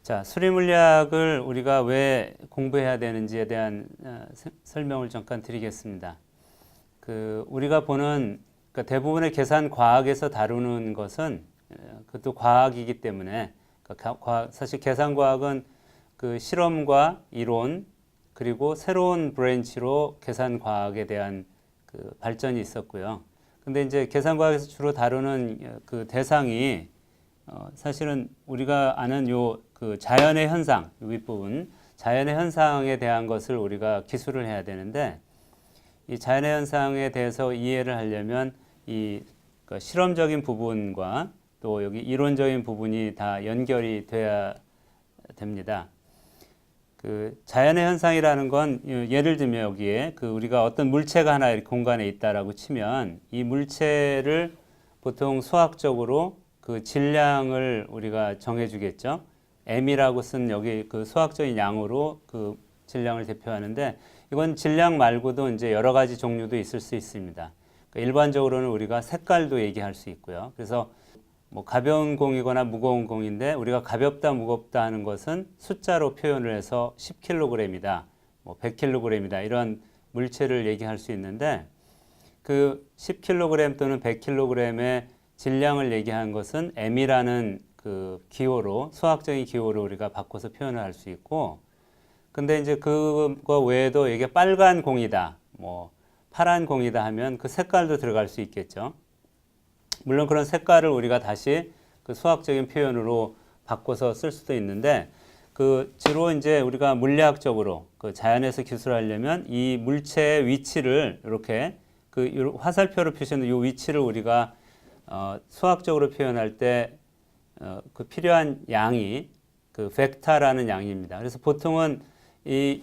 자, 수리물리학을 우리가 왜 공부해야 되는지에 대한 설명을 잠깐 드리겠습니다. 우리가 보는 그러니까 대부분의 계산 과학에서 다루는 것은 그것도 과학이기 때문에 사실 계산 과학은 그 실험과 이론 그리고 새로운 브랜치로 계산 과학에 대한 그 발전이 있었고요. 근데 이제 계산 과학에서 주로 다루는 그 대상이 사실은 우리가 아는 그 자연의 현상, 요 윗부분 자연의 현상에 대한 것을 우리가 기술을 해야 되는데, 이 자연의 현상에 대해서 이해를 하려면 그 실험적인 부분과 또 여기 이론적인 부분이 다 연결이 돼야 됩니다. 그 자연의 현상이라는 건 예를 들면 여기에 우리가 어떤 물체가 하나 이렇게 공간에 있다라고 치면 이 물체를 보통 수학적으로 그 질량을 우리가 정해주겠죠. m이라고 쓴 여기 그 수학적인 양으로 그 질량을 대표하는데, 이건 질량 말고도 이제 여러 가지 종류도 있을 수 있습니다. 그러니까 일반적으로는 우리가 색깔도 얘기할 수 있고요. 그래서 뭐 가벼운 공이거나 무거운 공인데 우리가 가볍다 무겁다 하는 것은 숫자로 표현을 해서 10kg이다, 뭐 100kg이다 이런 물체를 얘기할 수 있는데, 그 10kg 또는 100kg의 질량을 얘기한 것은 m이라는 그 기호로, 수학적인 기호로 우리가 바꿔서 표현을 할 수 있고, 근데 이제 그거 외에도 이게 빨간 공이다, 뭐 파란 공이다 하면 그 색깔도 들어갈 수 있겠죠. 물론 그런 색깔을 우리가 다시 그 수학적인 표현으로 바꿔서 쓸 수도 있는데, 주로 이제 우리가 물리학적으로 그 자연에서 기술하려면 이 물체의 위치를 이렇게 화살표로 표시하는 이 위치를 우리가 수학적으로 표현할 때 그 필요한 양이 그 벡터라는 양입니다. 그래서 보통은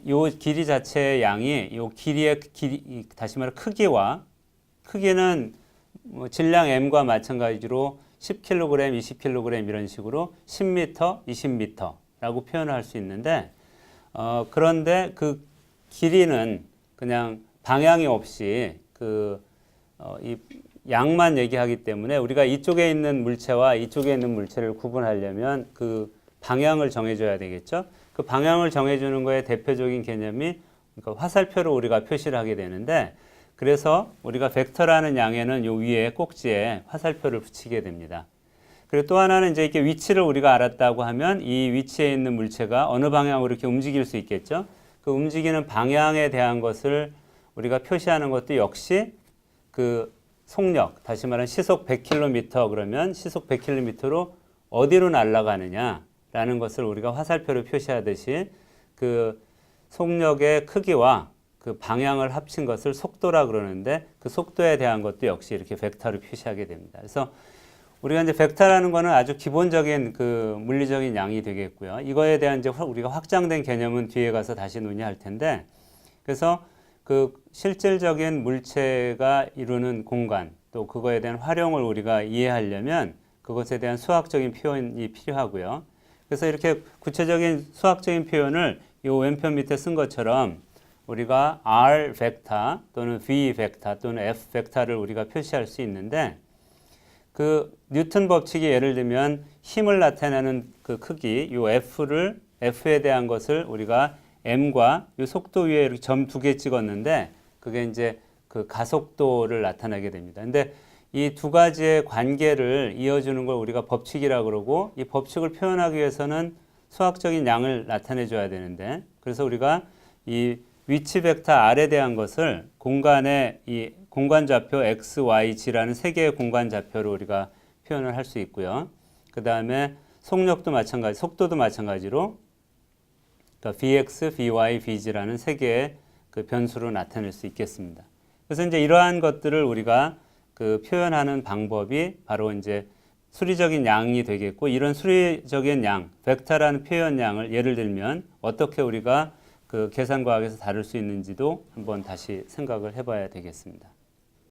요 길이 자체의 양이 요 길이의 다시 말해 크기는 뭐 질량 m과 마찬가지로 10kg, 20kg 이런 식으로 10m, 20m라고 표현을 할 수 있는데, 그런데 그 길이는 그냥 방향이 없이 이 양만 얘기하기 때문에 우리가 이쪽에 있는 물체와 이쪽에 있는 물체를 구분하려면 그 방향을 정해줘야 되겠죠. 그 방향을 정해주는 거에 대표적인 개념이 그러니까 화살표로 우리가 표시를 하게 되는데, 그래서 우리가 벡터라는 양에는 요 위에 꼭지에 화살표를 붙이게 됩니다. 그리고 또 하나는 이제 이렇게 위치를 우리가 알았다고 하면 이 위치에 있는 물체가 어느 방향으로 이렇게 움직일 수 있겠죠. 그 움직이는 방향에 대한 것을 우리가 표시하는 것도 역시 그 속력, 다시 말하면 시속 100km 그러면 시속 100km로 어디로 날아가느냐라는 것을 우리가 화살표로 표시하듯이 그 속력의 크기와 그 방향을 합친 것을 속도라 그러는데, 그 속도에 대한 것도 역시 이렇게 벡터로 표시하게 됩니다. 그래서 우리가 이제 벡터라는 거는 아주 기본적인 그 물리적인 양이 되겠고요. 이거에 대한 이제 우리가 확장된 개념은 뒤에 가서 다시 논의할 텐데, 그래서 그 실질적인 물체가 이루는 공간 또 그거에 대한 활용을 우리가 이해하려면 그것에 대한 수학적인 표현이 필요하고요. 그래서 이렇게 구체적인 수학적인 표현을 이 왼편 밑에 쓴 것처럼 우리가 R 벡터 또는 V 벡터 또는 F 벡터를 우리가 표시할 수 있는데, 그 뉴턴 법칙이 예를 들면 힘을 나타내는 그 크기, 요 F에 대한 것을 우리가 m과 이 속도 위에 이렇게 점 2개 찍었는데, 그게 이제 그 가속도를 나타내게 됩니다. 근데 이 두 가지의 관계를 이어주는 걸 우리가 법칙이라고 그러고, 이 법칙을 표현하기 위해서는 수학적인 양을 나타내 줘야 되는데, 그래서 우리가 이 위치 벡터 R에 대한 것을 공간의 이 공간 좌표 x, y, g라는 세 개의 공간 좌표로 우리가 표현을 할 수 있고요. 그 다음에 속력도 마찬가지, 속도도 마찬가지로 그러니까 vx, vy, vg라는 세 개의 그 변수로 나타낼 수 있겠습니다. 그래서 이제 이러한 것들을 우리가 그 표현하는 방법이 바로 이제 수리적인 양이 되겠고, 이런 수리적인 양, 벡터라는 표현량을 예를 들면 어떻게 우리가 그 계산과학에서 다룰 수 있는지도 한번 다시 생각을 해봐야 되겠습니다.